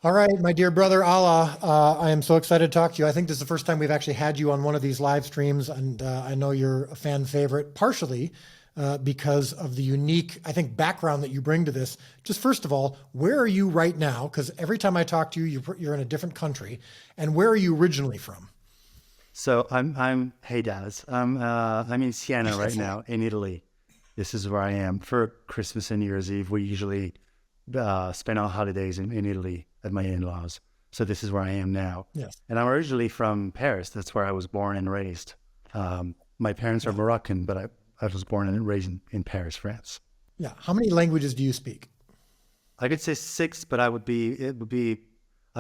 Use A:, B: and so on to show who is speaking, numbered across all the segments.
A: All right, my dear brother Allah, I am so excited to talk to you. I think this is the first time we've actually had you on one of these live streams, and I know you're a fan favorite, partially because of the unique, I think, background that you bring to this. Just first of all, where are you right now? Because every time I talk to you, you're in a different country. And where are you originally from?
B: So hey Dallas. I'm in Siena right now in Italy. This is where I am for Christmas and New Year's Eve. We usually spend our holidays in Italy at my in-laws. So this is where I am now.
A: Yes.
B: And I'm originally from Paris. That's where I was born and raised. My parents are Moroccan, but I was born and raised in Paris, France.
A: Yeah. How many languages do you speak?
B: I could say six, but I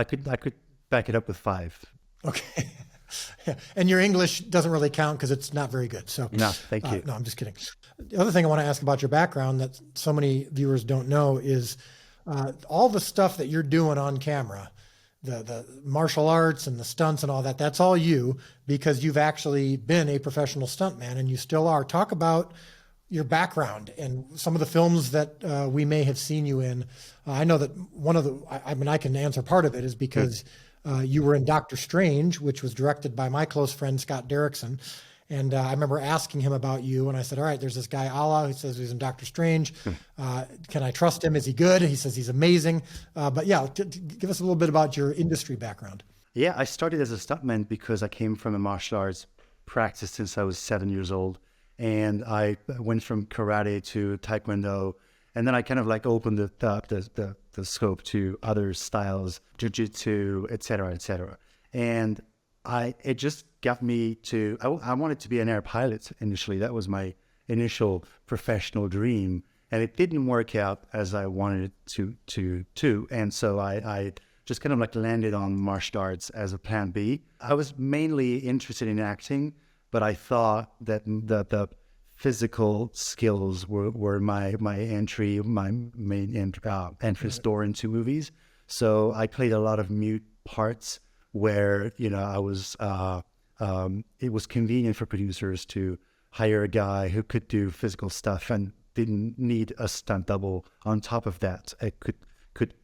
B: could back it up with five.
A: Okay. Yeah. And your English doesn't really count because it's not very good. So
B: No, thank you.
A: no, I'm just kidding. The other thing I want to ask about your background that so many viewers don't know is all the stuff that you're doing on camera, the martial arts and the stunts and all that. That's all you because you've actually been a professional stuntman and you still are. Talk about your background and some of the films that we may have seen you in. I know that one of I mean, I can answer part of it is because you were in Doctor Strange, which was directed by my close friend, Scott Derrickson. And I remember asking him about you, and I said, all right, there's this guy, Allah, who says he's in Doctor Strange. Can I trust him? Is he good? He says he's amazing. But yeah, give us a little bit about your industry background.
B: Yeah, I started as a stuntman because I came from a martial arts practice since I was 7 years old. And I went from karate to taekwondo. And then I kind of like opened the scope to other styles, jiu-jitsu, et cetera, et cetera. And it just got me to, I wanted to be an air pilot initially. That was my initial professional dream. And it didn't work out as I wanted it to. And so I just kind of like landed on martial arts as a plan B. I was mainly interested in acting, but I thought that the physical skills were my entry, my main entrance door into movies. So I played a lot of mute parts where, I was, it was convenient for producers to hire a guy who could do physical stuff and didn't need a stunt double on top of that. I could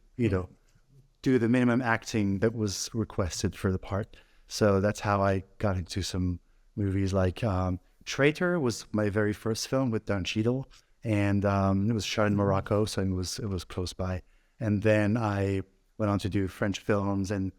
B: do the minimum acting that was requested for the part. So that's how I got into some movies like Traitor was my very first film with Don Cheadle, and it was shot in Morocco, so it was close by. And then I went on to do French films, and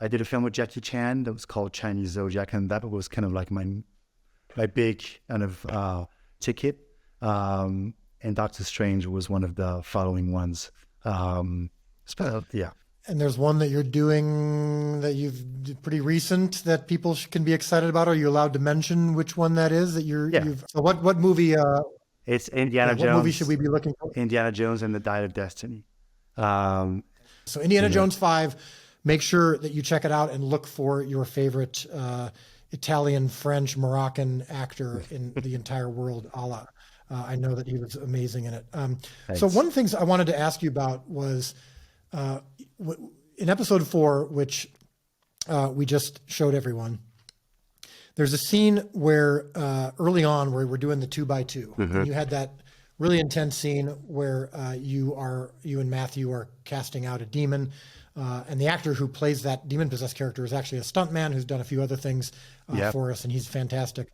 B: I did a film with Jackie Chan that was called Chinese Zodiac, and that was kind of like my big kind of ticket. And Doctor Strange was one of the following ones. Yeah.
A: And there's one that you're doing that you've pretty recent that people can be excited about. Are you allowed to mention which one that is that you've? So what movie?
B: It's Indiana Jones.
A: What movie should we be looking for?
B: Indiana Jones and the Dial of Destiny.
A: So Indiana Jones 5. Make sure that you check it out and look for your favorite Italian, French, Moroccan actor in the entire world, Allah. I know that he was amazing in it. So one of the things I wanted to ask you about was. In episode 4, which we just showed everyone, there's a scene where early on where we're doing the 2x2. And you had that really intense scene where you and Matthew are casting out a demon. And the actor who plays that demon-possessed character is actually a stuntman who's done a few other things for us, and he's fantastic.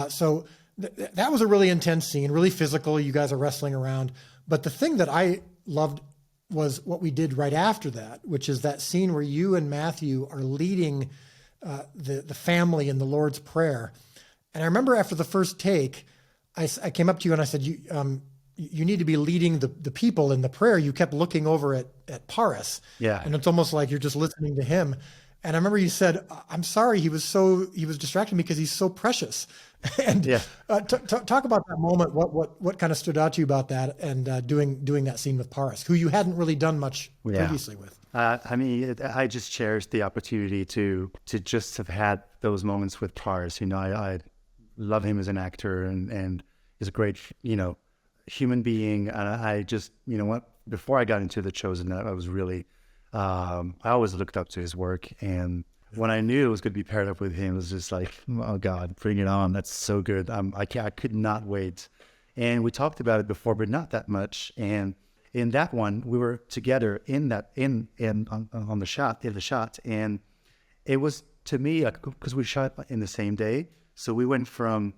A: So that was a really intense scene, really physical. You guys are wrestling around. But the thing that I loved was what we did right after that, which is that scene where you and Matthew are leading the family in the Lord's Prayer. And I remember after the first take, I came up to you and I said, you need to be leading the people in the prayer. You kept looking over at Paris.
B: Yeah.
A: And it's almost like you're just listening to him. And I remember you said, I'm sorry, he was distracting me because he's so precious. And talk about that moment. What kind of stood out to you about that and doing that scene with Paris, who you hadn't really done much previously with?
B: I just cherished the opportunity to just have had those moments with Paris. I love him as an actor and he's a great, human being. And I just, before I got into The Chosen, I was really, I always looked up to his work. And when I knew it was going to be paired up with him, it was just like, oh God, bring it on. That's so good. I could not wait. And we talked about it before, but not that much. And in that one, we were together in on the shot, and it was, to me, like, because we shot in the same day, so we went from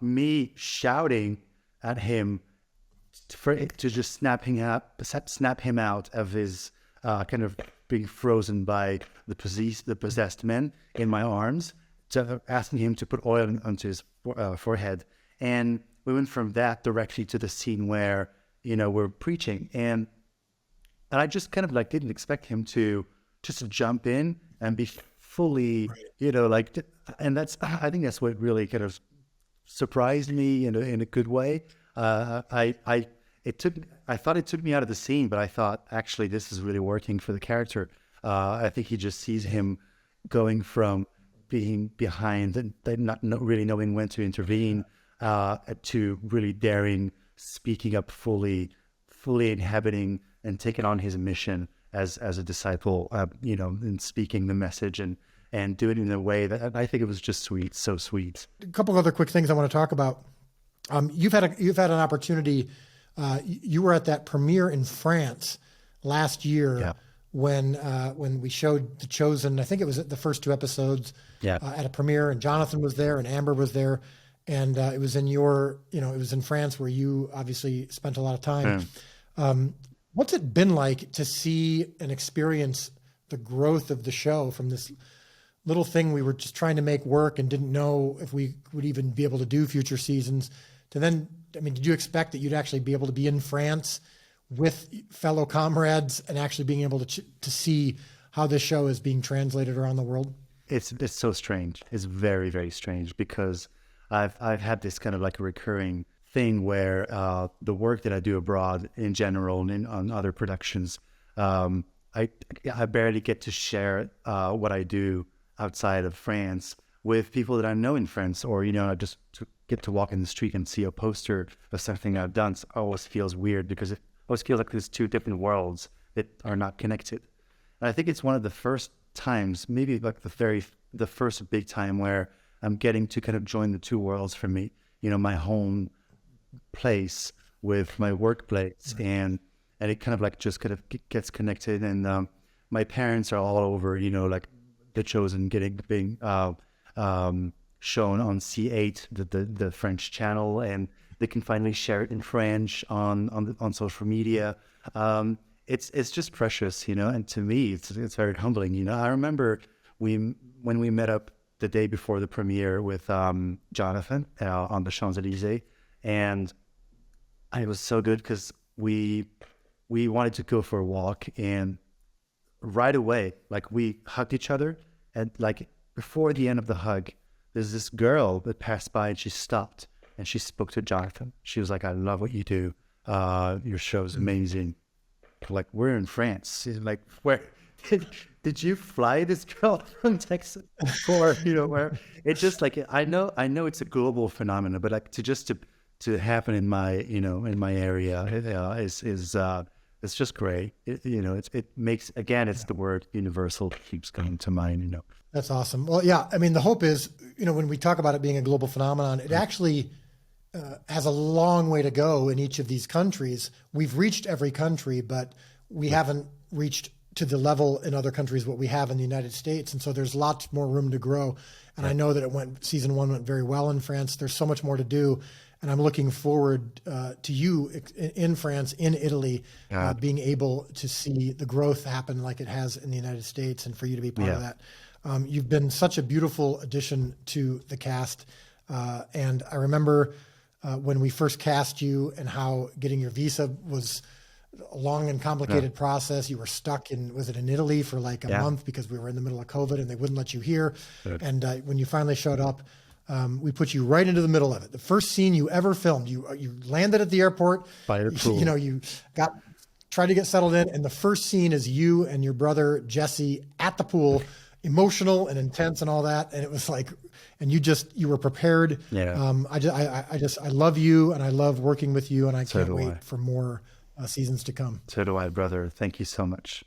B: me shouting at him to just snap him out of his kind of being frozen by the possessed men in my arms, to asking him to put oil onto his forehead. And we went from that directly to the scene where, we're preaching. And I just kind of like didn't expect him to just jump in and be fully, and I think that's what really kind of surprised me in a good way. I thought it took me out of the scene, but I thought, actually, this is really working for the character. I think he just sees him going from being behind and not really knowing when to intervene, to really daring, speaking up fully inhabiting and taking on his mission as a disciple, and speaking the message and do it in a way that I think it was just sweet, so sweet.
A: A couple other quick things I want to talk about. You've had an opportunity. You were at that premiere in France last year.
B: Yeah.
A: When we showed The Chosen. I think it was the first 2 episodes.
B: Yeah.
A: At a premiere, and Jonathan was there, and Amber was there, and it was in it was in France, where you obviously spent a lot of time. What's it been like to see and experience the growth of the show from this little thing we were just trying to make work and didn't know if we would even be able to do future seasons, to then, did you expect that you'd actually be able to be in France with fellow comrades and actually being able to see how this show is being translated around the world?
B: It's so strange. It's very, very strange, because I've had this kind of like a recurring thing where the work that I do abroad in general and on other productions, I barely get to share what I do outside of France with people that I know in France, or I just get to walk in the street and see a poster of something I've done. It always feels weird, because it always feels like there's 2 different worlds that are not connected. And I think it's one of the first times, maybe like the first big time, where I'm getting to kind of join the 2 worlds for me. My home place with my workplace, and it kind of like just kind of gets connected. And my parents are all over, like The Chosen being shown on C8, the French channel, and they can finally share it in French on social media. It's just precious, and to me, it's very humbling. I remember when we met up the day before the premiere with Jonathan on the Champs-Élysées, and it was so good, because we wanted to go for a walk, and right away, like, we hugged each other, and like before the end of the hug, there's this girl that passed by, and she stopped and she spoke to Jonathan. She was like, "I love what you do. Your show's amazing." Like, we're in France. She's like, where did you fly this girl from Texas? Or where? It's just like, I know it's a global phenomenon, but like to happen in my in my area it's just great. It makes, again, it's the word universal that keeps coming to mind.
A: That's awesome. Well, yeah, the hope is, when we talk about it being a global phenomenon, it actually has a long way to go in each of these countries. We've reached every country, but we haven't reached to the level in other countries what we have in the United States. And so there's lots more room to grow. And I know that season 1 went very well in France. There's so much more to do. And I'm looking forward to you in France, in Italy, being able to see the growth happen like it has in the United States, and for you to be part of that. You've been such a beautiful addition to the cast. And I remember when we first cast you, and how getting your visa was a long and complicated process. You were stuck in Italy for like a month, because we were in the middle of COVID and they wouldn't let you here. Good. And when you finally showed up, we put you right into the middle of it. The first scene you ever filmed, you landed at the airport, by the pool. You tried to get settled in, and the first scene is you and your brother Jesse at the pool, emotional and intense and all that. And it was like, and you were prepared. Yeah. I love you, and I love working with you, and I can't wait for more seasons to come.
B: So do I, brother. Thank you so much.